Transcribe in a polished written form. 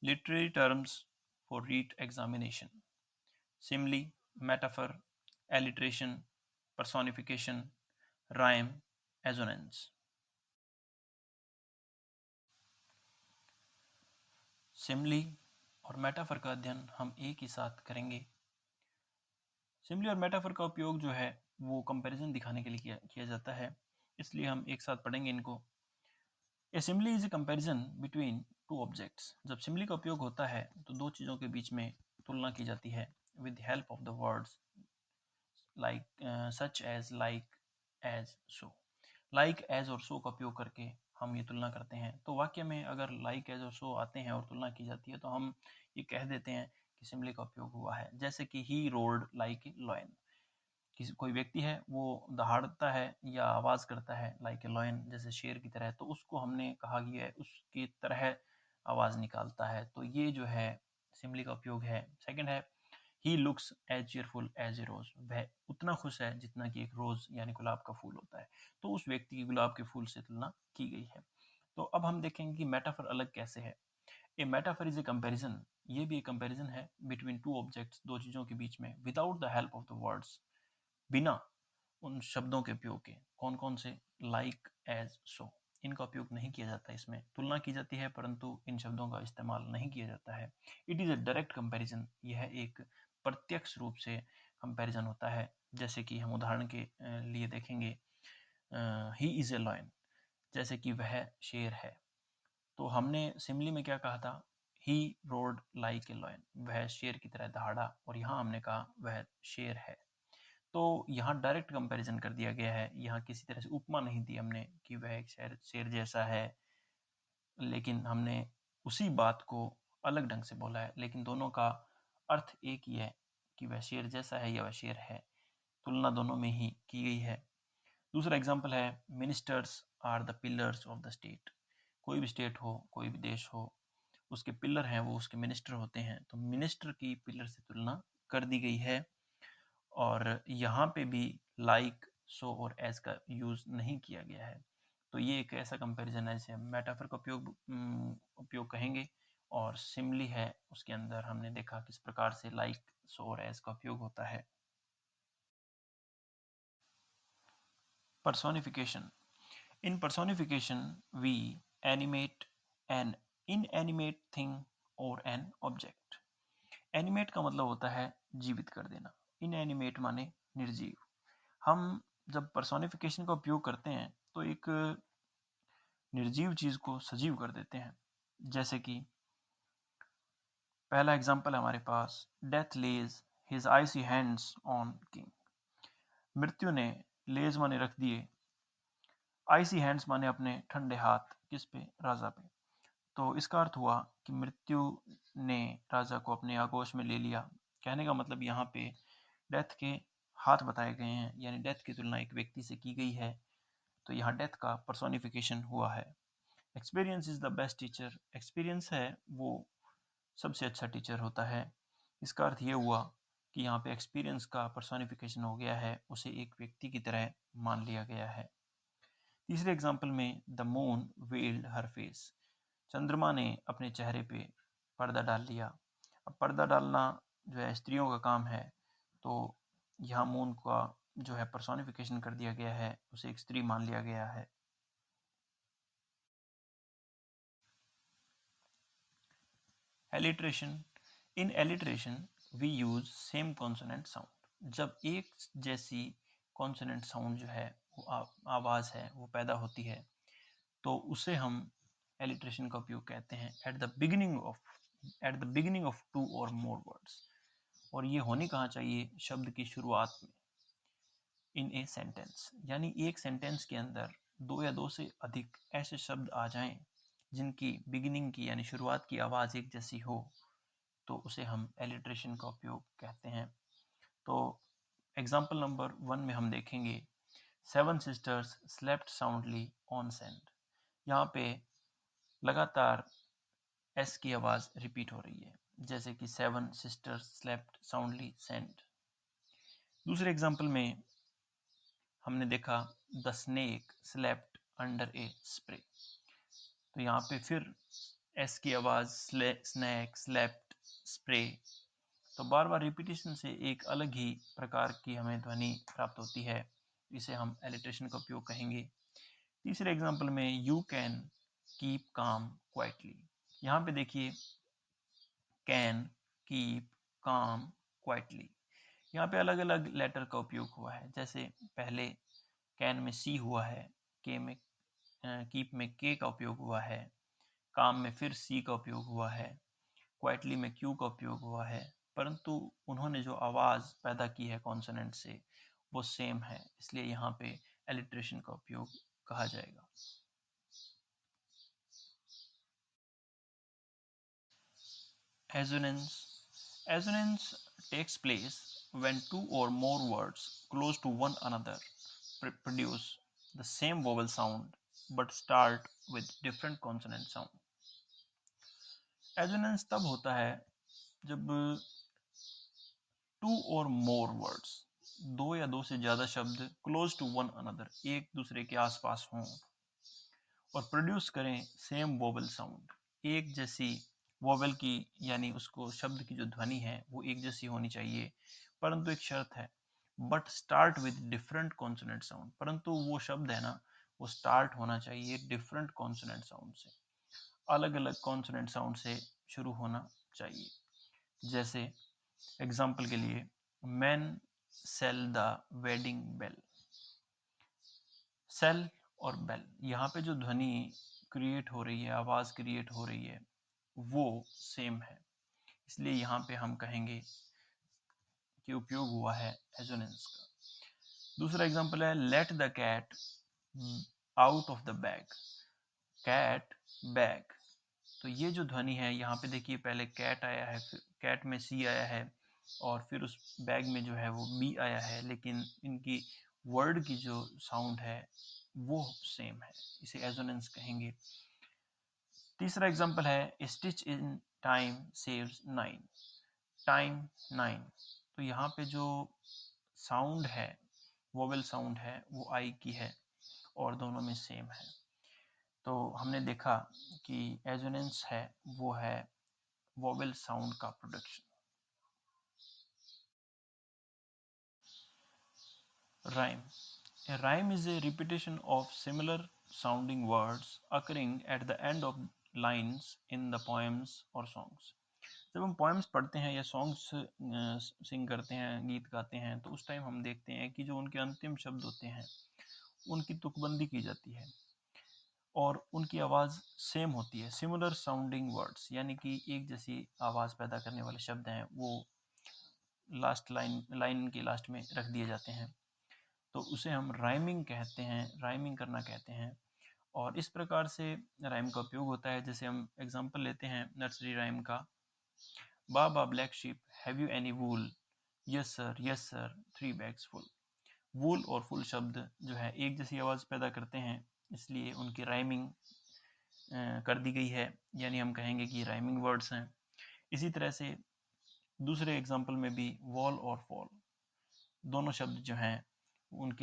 Literary terms for REIT examination: simile, metaphor, alliteration, personification, rhyme, assonance. Simli और metaphor का अध्ययन हम एक ही साथ करेंगे। सिमली और मेटाफर का उपयोग जो है वो कंपैरिजन दिखाने के लिए किया जाता है, इसलिए हम एक साथ पढ़ेंगे इनको। A simile is a comparison between two objects. जब सिमली का उपयोग होता है तो दो चीज़ों के बीच में तुलना की जाती है with help of the words like such as, like, as, so. Like, as और सो का उपयोग करके हम ये तुलना करते हैं। तो वाक्य में अगर लाइक, एज और सो आते हैं और तुलना की जाती है तो हम ये कह देते हैं कि सिमली का उपयोग हुआ है। जैसे कि ही रोल्ड लाइक ए लॉयन, किसी कोई व्यक्ति है वो दहाड़ता है या आवाज़ करता है लाइक ए लॉयन, जैसे शेर की तरह, तो उसको हमने कहा कि है उसकी तरह आवाज़ निकालता है। तो ये जो है सिमली का उपयोग है। सेकंड है he looks as cheerful as a rose. वह उतना खुश है जितना कि एक रोज यानी गुलाब का फूल होता है। तो उस व्यक्ति की गुलाब के फूल से तुलना की गई है। तो अब हम देखेंगे कि मेटाफर अलग कैसे है। ए मेटाफर इज ए कंपैरिजन, ये भी एक कंपैरिजन है बिटवीन टू ऑब्जेक्ट्स, दो चीजों के बीच में, without the help of the words, बिना उन शब्दों के उपयोग के। कौन कौन से? लाइक, एज, सो, इनका उपयोग नहीं किया जाता। इसमें तुलना की जाती है परंतु इन शब्दों का इस्तेमाल नहीं किया जाता है। It is a direct comparison, यह एक प्रत्यक्ष रूप से कंपैरिजन होता है। जैसे कि हम उदाहरण के लिए देखेंगे, ही इज़ ए लॉयन, जैसे कि वह शेर है। तो हमने सिमली में क्या कहा था? ही रोड लाइक ए लॉयन, वह शेर की तरह दहाड़ा, और यहाँ हमने कहा वह शेर है। तो यहाँ डायरेक्ट कंपैरिजन कर दिया गया है। यहाँ किसी तरह से उपमा नहीं दी हमने कि वह एक शेर शेर जैसा है, लेकिन हमने उसी बात को अलग ढंग से बोला है, लेकिन दोनों का अर्थ एक ही है कि वह शेर जैसा है या वह शेर है। तुलना दोनों में ही की गई है। दूसरा एग्जाम्पल है ministers are the pillars of the state. कोई भी स्टेट हो, कोई भी देश हो, उसके पिलर हैं वो उसके मिनिस्टर होते हैं। तो मिनिस्टर की पिलर से तुलना कर दी गई है। और यहाँ पे भी लाइक, सो और एज का यूज़ नहीं किया गया है। तो ये एक ऐसा कंपैरिजन है जिसे हम मेटाफर का उपयोग कहेंगे। और सिमली है, उसके अंदर हमने देखा किस प्रकार से लाइक, सो और एज का उपयोग होता है। personification. In personification, we animate an inanimate thing or an object. Animate का मतलब होता है जीवित कर देना, इनएनिमेट माने निर्जीव। हम जब पर्सोनिफिकेशन का उपयोग करते हैं तो एक निर्जीव चीज को सजीव कर देते हैं। जैसे कि पहला एग्जांपल है हमारे पास, death lays his icy hands on king. मृत्यु ने लेज माने रख दिए, आइसी हैंड्स माने अपने ठंडे हाथ, किस पे? राजा पे। तो इसका अर्थ हुआ कि मृत्यु ने राजा को अपने आगोश में ले लिया। कहने का मतलब यहाँ पे डेथ के हाथ बताए गए हैं, यानी डेथ की तुलना एक व्यक्ति से की गई है। तो यहाँ डेथ का पर्सोनिफिकेशन हुआ है। Experience is the best teacher. Experience है वो सबसे अच्छा टीचर होता है। इसका अर्थ ये हुआ कि यहाँ पे एक्सपीरियंस का पर्सोनिफिकेशन हो गया है, उसे एक व्यक्ति की तरह मान लिया गया है। तीसरे एग्जाम्पल में, the moon weld her face. चंद्रमा ने अपने चेहरे पे पर्दा डाल लिया। अब पर्दा डालना जो है स्त्रियों का काम है, तो यहाँ मून का जो है पर्सोनिफिकेशन कर दिया गया है, उसे एक स्त्री मान लिया गया है। Alliteration. In alliteration we use same consonant sound. जब एक जैसी कॉन्सोनेंट साउंड जो है वो आवाज़ है वो पैदा होती है, तो उसे हम एलिट्रेशन का उपयोग कहते हैं at the beginning of two और मोर वर्ड्स। और ये होनी कहाँ चाहिए? शब्द की शुरुआत में। इन ए सेंटेंस, यानी एक सेंटेंस के अंदर दो या दो से अधिक ऐसे शब्द आ जाएं जिनकी बिगिनिंग की यानी शुरुआत की आवाज़ एक जैसी हो, तो उसे हम एलिट्रेशन का उपयोग कहते हैं। तो एग्जाम्पल नंबर 1 में हम देखेंगे, 7 sisters slept soundly on sand. यहाँ पे लगातार एस की आवाज़ रिपीट हो रही है, जैसे कि 7 सिस्टर्स स्लेप्ट साउंडली सैंड। दूसरे एग्जाम्पल में हमने देखा, the snake slept under A spray. तो यहाँ पे फिर एस की आवाज़ स्नैक, स्लेप्ट, स्प्रे। तो बार बार रिपीटेशन से एक अलग ही प्रकार की हमें ध्वनि प्राप्त होती है, इसे हम एलिट्रेशन का उपयोग कहेंगे। तीसरे एग्जाम्पल में you can keep calm quietly. यहाँ पे देखिए कैन, कीप, काम, क्वाइटली, यहाँ पे अलग अलग लेटर का उपयोग हुआ है। जैसे पहले कैन में सी हुआ है, के में कीप में के का उपयोग हुआ है, काम में फिर सी का उपयोग हुआ है, क्वाइटली में क्यू का उपयोग हुआ है, परंतु उन्होंने जो आवाज़ पैदा की है कॉन्सोनेंट से वो सेम है, इसलिए यहाँ पे एलिट्रेशन का उपयोग कहा जाएगा। Assonance. Assonance takes place when two or more words close to one another produce the same vowel sound but start with different consonant sound. Assonance तब होता है जब टू और मोर वर्ड्स, दो या दो से ज्यादा शब्द क्लोज टू वन अनदर, एक दूसरे के आसपास हों और प्रोड्यूस करें सेम वोवल साउंड, एक जैसी वोवल की, यानी उसको शब्द की जो ध्वनि है वो एक जैसी होनी चाहिए, परंतु एक शर्त है, but start with different consonant sound, परंतु वो शब्द है ना वो स्टार्ट होना चाहिए डिफरेंट कॉन्सोनेंट साउंड से, अलग अलग कॉन्सोनेंट साउंड से शुरू होना चाहिए। जैसे एग्जाम्पल के लिए man sell the wedding bell. Sell और बेल, यहाँ पे जो ध्वनि क्रिएट हो रही है, आवाज क्रिएट हो रही है वो सेम है, इसलिए यहाँ पे हम कहेंगे कि उपयोग हुआ है एजोनेंस का। दूसरा एग्जाम्पल है let the cat out of the bag. Cat, bag, तो ये जो ध्वनि है यहाँ पे देखिए पहले कैट आया है, फिर कैट में सी आया है और फिर उस बैग में जो है वो बी आया है, लेकिन इनकी वर्ड की जो साउंड है वो सेम है, इसे एजोनेंस कहेंगे। तीसरा एग्जांपल है stitch in time saves nine. Time, nine, तो यहाँ पे जो साउंड है, वोवेल साउंड है वो आई की है और दोनों में सेम है। तो हमने देखा कि एजोनेंस है वो है वोवेल साउंड का production. Rhyme. A rhyme is a repetition of similar sounding words occurring at the end of lines in the poems or songs. जब हम poems पढ़ते हैं या songs सिंग करते हैं, गीत गाते हैं, तो उस टाइम हम देखते हैं कि जो उनके अंतिम शब्द होते हैं उनकी तुकबंदी की जाती है और उनकी आवाज़ सेम होती है। सिमिलर साउंडिंग वर्ड्स, यानी कि एक जैसी आवाज़ पैदा करने वाले शब्द हैं वो लास्ट लाइन के लास्ट में रख दिए जाते हैं, तो उसे हम राइमिंग कहते हैं, राइमिंग करना कहते हैं। और इस प्रकार से राइम का उपयोग होता है। जैसे हम एग्जांपल लेते हैं नर्सरी राइम का, baba black sheep have you any wool, yes sir 3 bags full. Wool और फुल शब्द जो है एक जैसी आवाज़ पैदा करते हैं, इसलिए उनकी राइमिंग कर दी गई है, यानी हम कहेंगे कि राइमिंग वर्ड्स हैं। इसी तरह से दूसरे एग्जाम्पल में भी वॉल और फॉल, दोनों शब्द जो हैं उनके